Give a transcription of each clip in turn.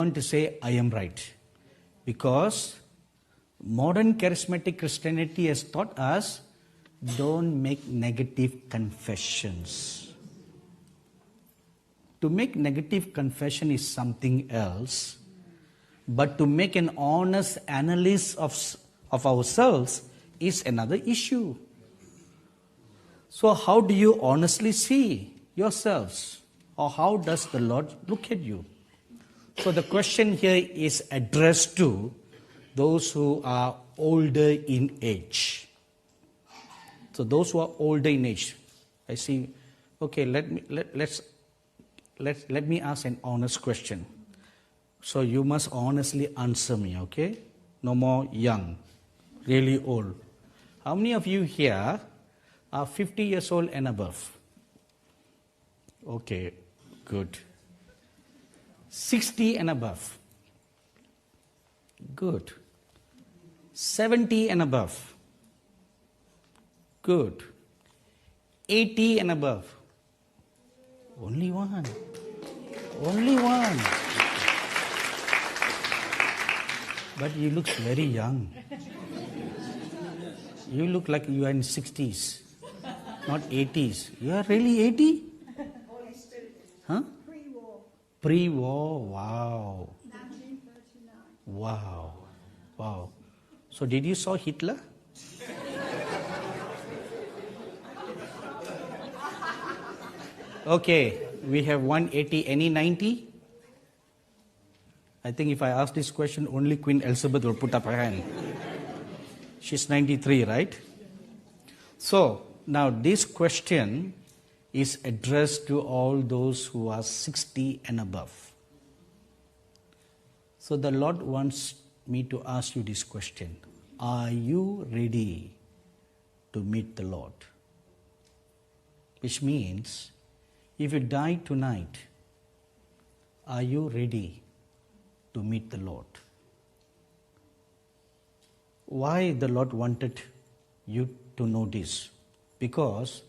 Want to say I am right, because modern charismatic Christianity has taught us don't make negative confessions. To make negative confession is something else, but to make an honest analysis of ourselves is another issue. So how do you honestly see yourselves, or how does the Lord look at you? So the question here is addressed to those who are older in age. So those who are older in age, I see. Okay, let me ask an honest question. So you must honestly answer me, okay? No more young, really old. How many of you here are 50 years old and above? Okay, good. 60 and above. Good. 70 and above. Good. 80 and above. Only one. Only one. But you look very young. You look like you are in 60s, not 80s. You are really 80? Huh? Pre-war, wow. 1939. Wow, wow. So did you saw Hitler? Okay, we have 180, any 90? I think if I ask this question, only Queen Elizabeth will put up her hand. She's 93, right? So, now this question is addressed to all those who are 60 and above. So the Lord wants me to ask you this question. Are you ready to meet the Lord? Which means, if you die tonight, are you ready to meet the Lord? Why the Lord wanted you to know this? Because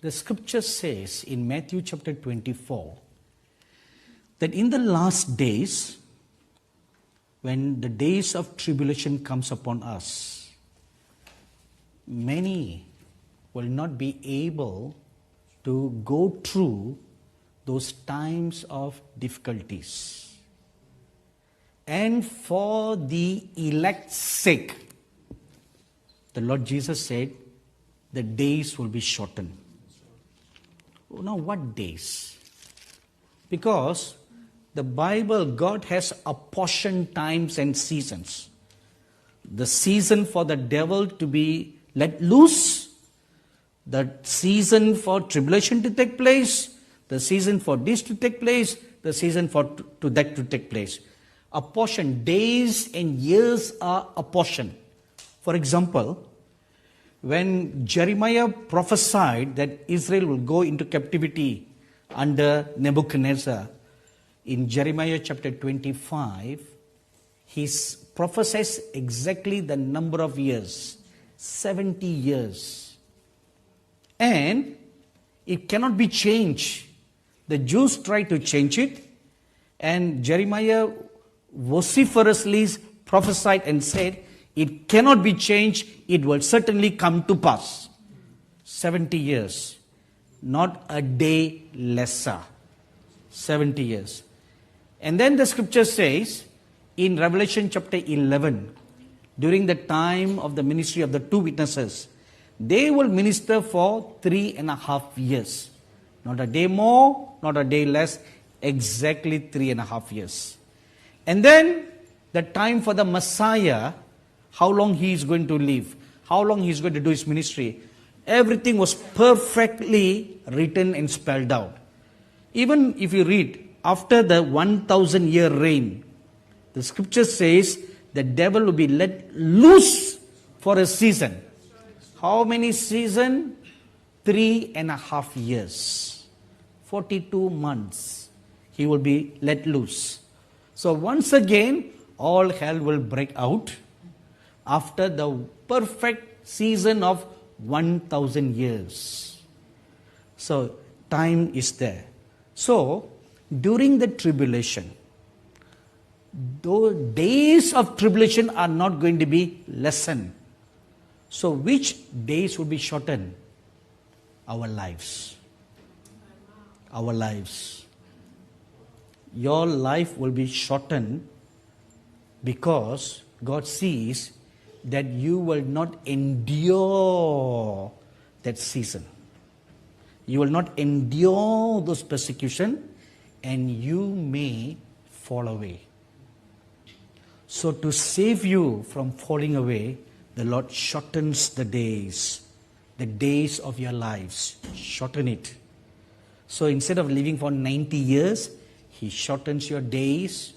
the scripture says in Matthew chapter 24 that in the last days, when the days of tribulation comes upon us, many will not be able to go through those times of difficulties. And for the elect's sake, the Lord Jesus said, the days will be shortened. Now, what days? Because the Bible, God has apportioned times and seasons. The season for the devil to be let loose, the season for tribulation to take place, the season for this to take place, the season for to that to take place. Apportioned, days and years are apportioned. For example, when Jeremiah prophesied that Israel will go into captivity under Nebuchadnezzar, in Jeremiah chapter 25, he prophesies exactly the number of years, 70 years. And it cannot be changed. The Jews tried to change it, and Jeremiah vociferously prophesied and said, it cannot be changed, it will certainly come to pass. 70 years, not a day lesser. 70 years. And then the scripture says, in Revelation chapter 11, during the time of the ministry of the two witnesses, they will minister for 3.5 years. Not a day more, not a day less, exactly 3.5 years. And then the time for the Messiah, how long he is going to live, how long he is going to do his ministry, everything was perfectly written and spelled out. Even if you read, after the 1,000-year reign, the scripture says the devil will be let loose for a season. How many seasons? 3.5 years. 42 months. He will be let loose. So once again, all hell will break out after the perfect season of 1,000 years. So time is there. So during the tribulation, those days of tribulation are not going to be lessened. So which days will be shortened? Our lives. Our lives. Your life will be shortened because God sees that you will not endure that season. You will not endure those persecution, and you may fall away. So to save you from falling away, the Lord shortens the days of your lives. Shorten it. So instead of living for 90 years, He shortens your days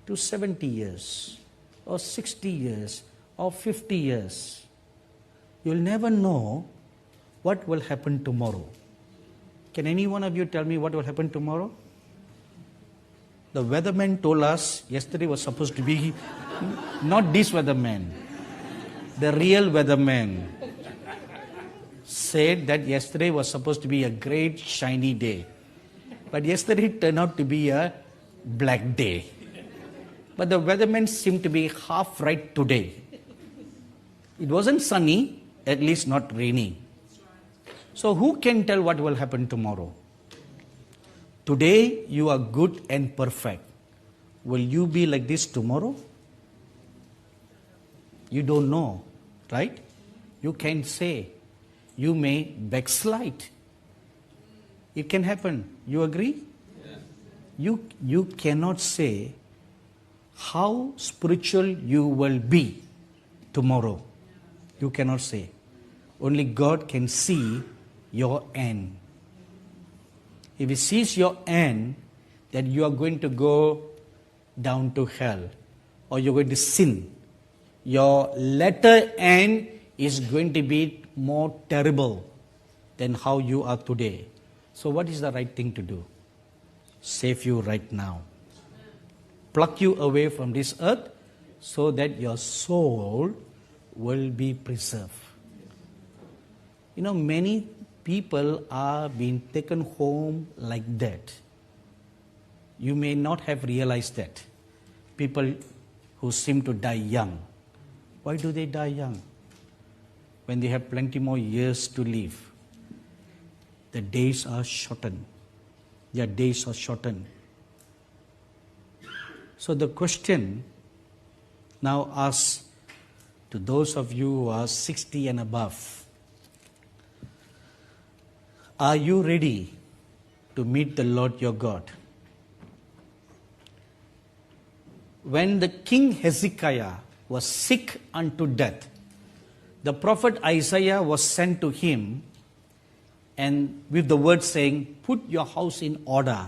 to 70 years, or 60 years, or 50 years. You'll never know what will happen tomorrow. Can any one of you tell me what will happen tomorrow? The weatherman told us yesterday was supposed to be not this weatherman. The real weatherman said that yesterday was supposed to be a great shiny day. But yesterday turned out to be a black day. But the weatherman seemed to be half right today. It wasn't sunny, at least not rainy. So who can tell what will happen tomorrow? Today you are good and perfect. Will you be like this tomorrow? You don't know, right? You can say. You may backslide. It can happen. You agree? Yes. You cannot say how spiritual you will be tomorrow. You cannot say. Only God can see your end. If He sees your end, that you are going to go down to hell, or you're going to sin, your latter end is going to be more terrible than how you are today. So what is the right thing to do? Save you right now. Pluck you away from this earth so that your soul will be preserved. You know, many people are being taken home like that. You may not have realized that. People who seem to die young. Why do they die young? When they have plenty more years to live. The days are shortened. Their days are shortened. So the question now asks to those of you who are 60 and above, are you ready to meet the Lord your God? When the king Hezekiah was sick unto death, the prophet Isaiah was sent to him, and with the word saying, put your house in order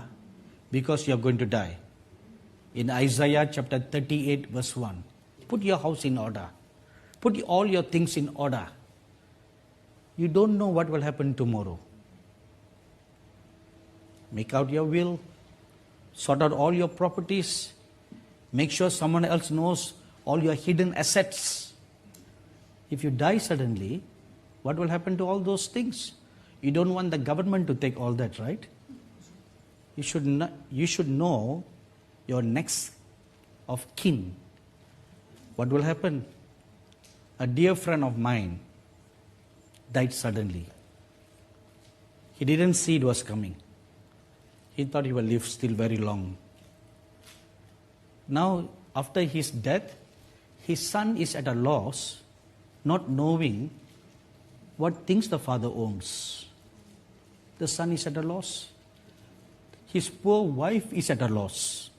because you are going to die. In Isaiah chapter 38 verse 1, put your house in order. Put all your things in order. You don't know what will happen tomorrow. Make out your will. Sort out all your properties. Make sure someone else knows all your hidden assets. If you die suddenly, what will happen to all those things? You don't want the government to take all that, right? You should know your next of kin. What will happen? A dear friend of mine died suddenly. He didn't see it was coming. He thought he would live still very long. Now, after his death, his son is at a loss, not knowing what things the father owns. The son is at a loss. His poor wife is at a loss.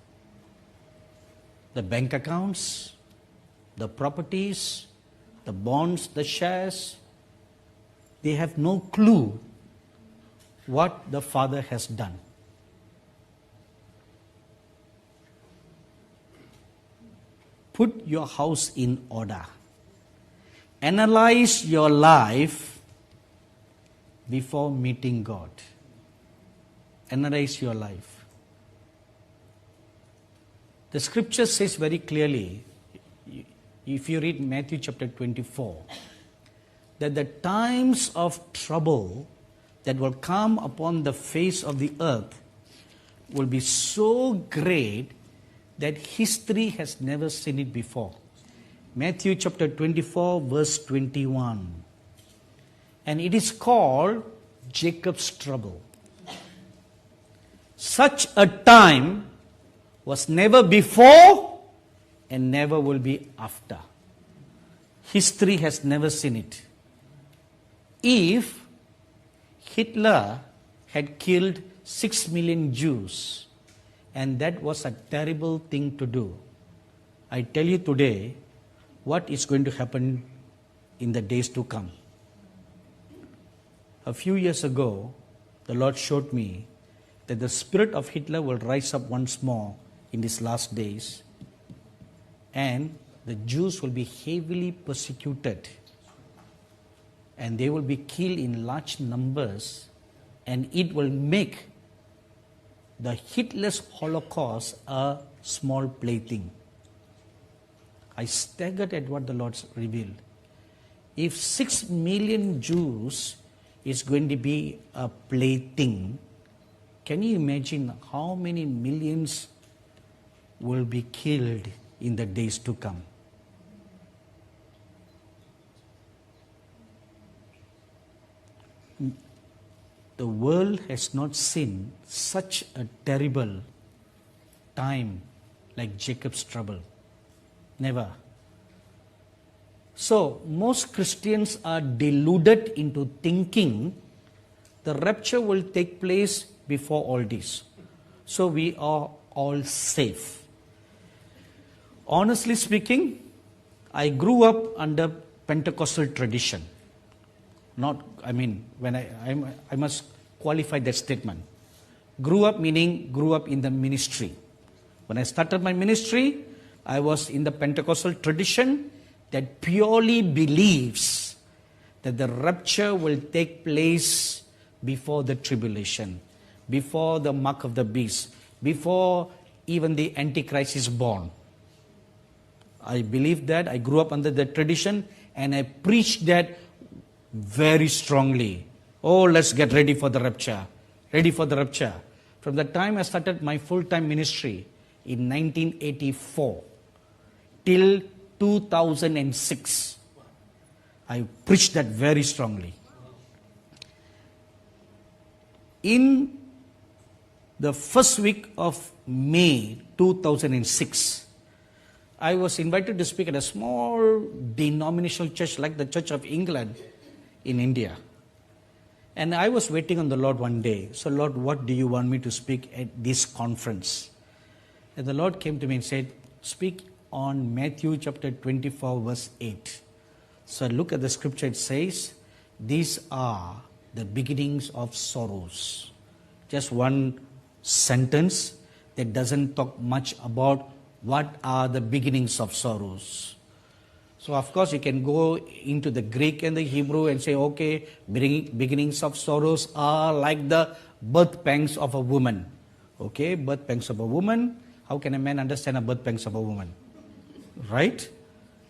The bank accounts, the properties, the bonds, the shares, they have no clue what the father has done. Put your house in order. Analyze your life before meeting God. Analyze your life. The scripture says very clearly, if you read Matthew chapter 24, that the times of trouble that will come upon the face of the earth will be so great that history has never seen it before. Matthew chapter 24 verse 21. And it is called Jacob's trouble. Such a time was never before and never will be after. History has never seen it. If Hitler had killed 6 million Jews, and that was a terrible thing to do, I tell you today what is going to happen in the days to come. A few years ago, the Lord showed me that the spirit of Hitler will rise up once more in these last days, and the Jews will be heavily persecuted, and they will be killed in large numbers, and it will make the Hitler's Holocaust a small plaything. I staggered at what the Lord revealed. If 6 million Jews is going to be a plaything, can you imagine how many millions will be killed in the days to come? The world has not seen such a terrible time like Jacob's trouble. Never. So, most Christians are deluded into thinking the rapture will take place before all this. So, we are all safe. Honestly speaking, I grew up under Pentecostal tradition. I must qualify that statement. Grew up meaning grew up in the ministry. When I started my ministry, I was in the Pentecostal tradition that purely believes that the rapture will take place before the tribulation, before the mark of the beast, before even the Antichrist is born. I believe that. I grew up under that tradition, and I preached that very strongly. Oh, let's get ready for the rapture. Ready for the rapture. From the time I started my full-time ministry in 1984 till 2006, I preached that very strongly. In the first week of May 2006, I was invited to speak at a small denominational church like the Church of England in India. And I was waiting on the Lord one day. So, Lord, what do you want me to speak at this conference? And the Lord came to me and said, speak on Matthew chapter 24 verse 8. So look at the scripture. It says, these are the beginnings of sorrows. Just one sentence that doesn't talk much about what are the beginnings of sorrows. So of course you can go into the Greek and the Hebrew and say, okay, beginnings of sorrows are like the birth pangs of a woman. Okay, birth pangs of a woman. How can a man understand a birth pangs of a woman? Right?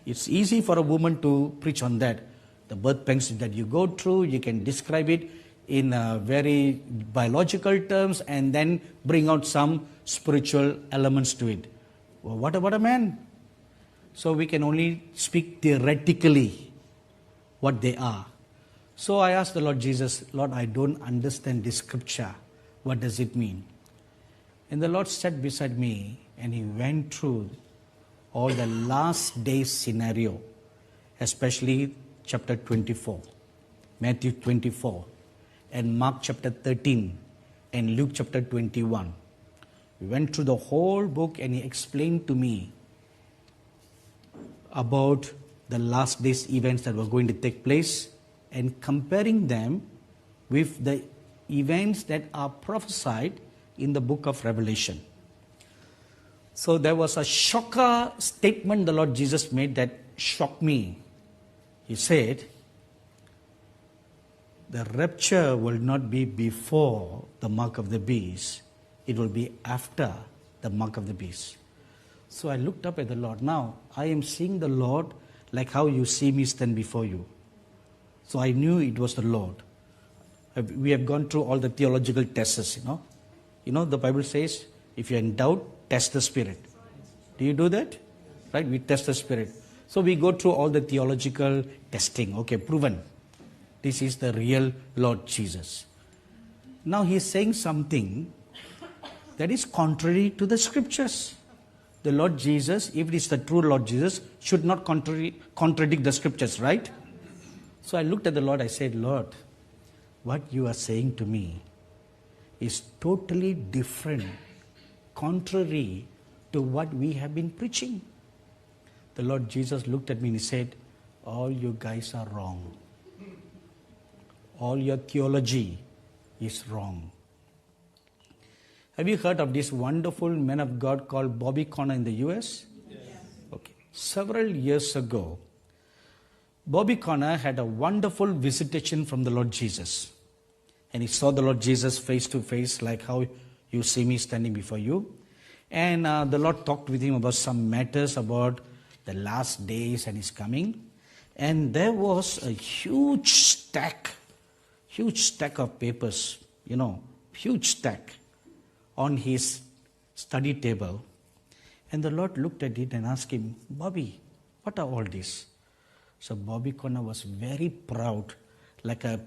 It's easy for a woman to preach on that. The birth pangs that you go through, you can describe it in very biological terms and then bring out some spiritual elements to it. Well, what about a man? So we can only speak theoretically what they are. So I asked the Lord Jesus, Lord, I don't understand this scripture. What does it mean? And the Lord sat beside me and he went through all the last days scenario, especially chapter 24, Matthew 24, and Mark chapter 13, and Luke chapter 21. We went through the whole book and he explained to me about the last days events that were going to take place and comparing them with the events that are prophesied in the book of Revelation. So there was a shocker statement the Lord Jesus made that shocked me. He said, the rapture will not be before the mark of the beast. It will be after the mark of the beast. So I looked up at the Lord. Now, I am seeing the Lord like how you see me stand before you. So I knew it was the Lord. We have gone through all the theological tests, You know, the Bible says, if you're in doubt, test the Spirit. Do you do that? Right? We test the Spirit. So we go through all the theological testing. Okay, proven. This is the real Lord Jesus. Now he's saying something that is contrary to the scriptures. The Lord Jesus, if it is the true Lord Jesus, should not contradict the scriptures, right? So I looked at the Lord, I said, Lord, what you are saying to me is totally different, contrary to what we have been preaching. The Lord Jesus looked at me and he said, all you guys are wrong. All your theology is wrong. Have you heard of this wonderful man of God called Bobby Conner in the US? Yes. Okay. Several years ago, Bobby Conner had a wonderful visitation from the Lord Jesus. And he saw the Lord Jesus face to face, like how you see me standing before you. And the Lord talked with him about some matters about the last days and his coming. And there was a huge stack of papers, huge stack on his study table. And the Lord looked at it and asked him, Bobby, what are all this? So Bobby Conner was very proud, like a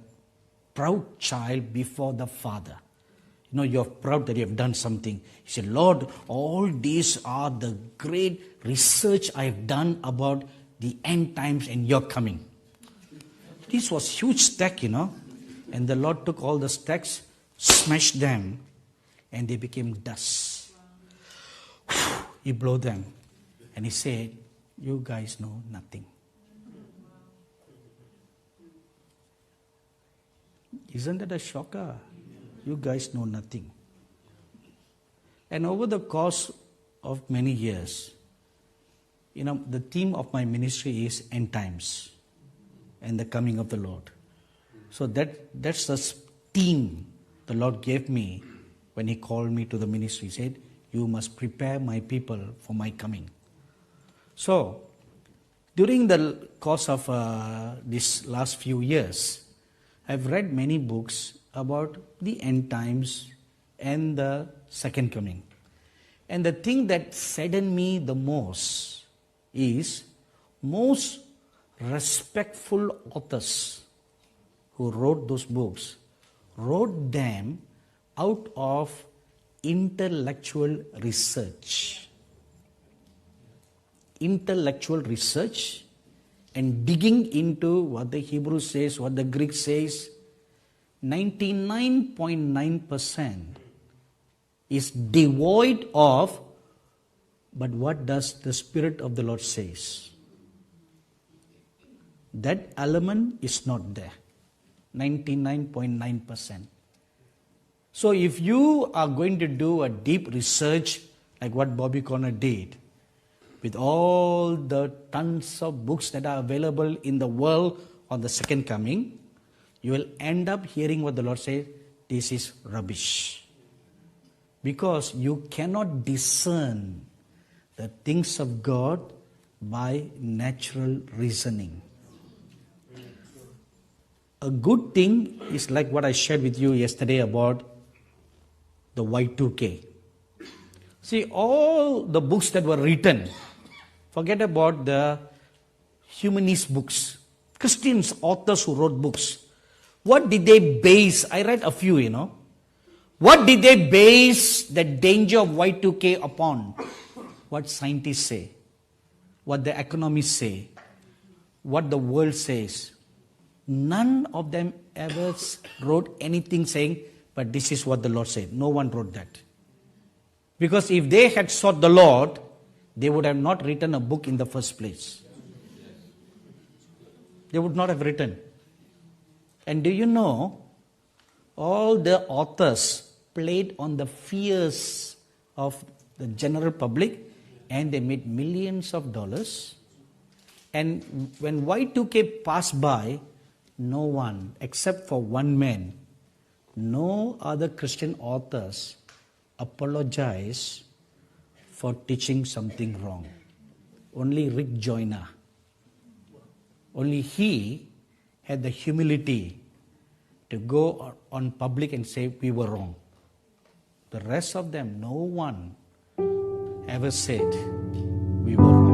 proud child before the Father. You're proud that you have done something. He said, Lord, all these are the great research I have done about the end times and your coming. This was huge stack, And the Lord took all the stacks, smashed them, and they became dust. He blew them. And he said, you guys know nothing. Isn't that a shocker? You guys know nothing. And over the course of many years, the theme of my ministry is end times and the coming of the Lord. So that's the theme the Lord gave me when he called me to the ministry. He said, you must prepare my people for my coming. So, during the course of these last few years, I've read many books about the end times and the second coming. And the thing that saddened me the most is most respectful authors who wrote those books wrote them out of intellectual research. Intellectual research and digging into what the Hebrew says, what the Greek says. 99.9% is devoid of, but what does the Spirit of the Lord says? That element is not there. 99.9%. So if you are going to do a deep research like what Bobby Conner did, with all the tons of books that are available in the world on the second coming, you will end up hearing what the Lord says, this is rubbish. Because you cannot discern the things of God by natural reasoning. A good thing is like what I shared with you yesterday about the Y2K. See, all the books that were written, forget about the humanist books, Christians, authors who wrote books. What did they base? I read a few, What did they base the danger of Y2K upon? What scientists say, what the economists say, what the world says. None of them ever wrote anything saying, but this is what the Lord said. No one wrote that. Because if they had sought the Lord, they would have not written a book in the first place. They would not have written. And do you know, all the authors played on the fears of the general public, and they made millions of dollars. And when Y2K passed by, no one, except for one man, no other Christian authors apologized for teaching something wrong. Only Rick Joyner. Only he had the humility to go on public and say we were wrong. The rest of them, no one ever said we were wrong.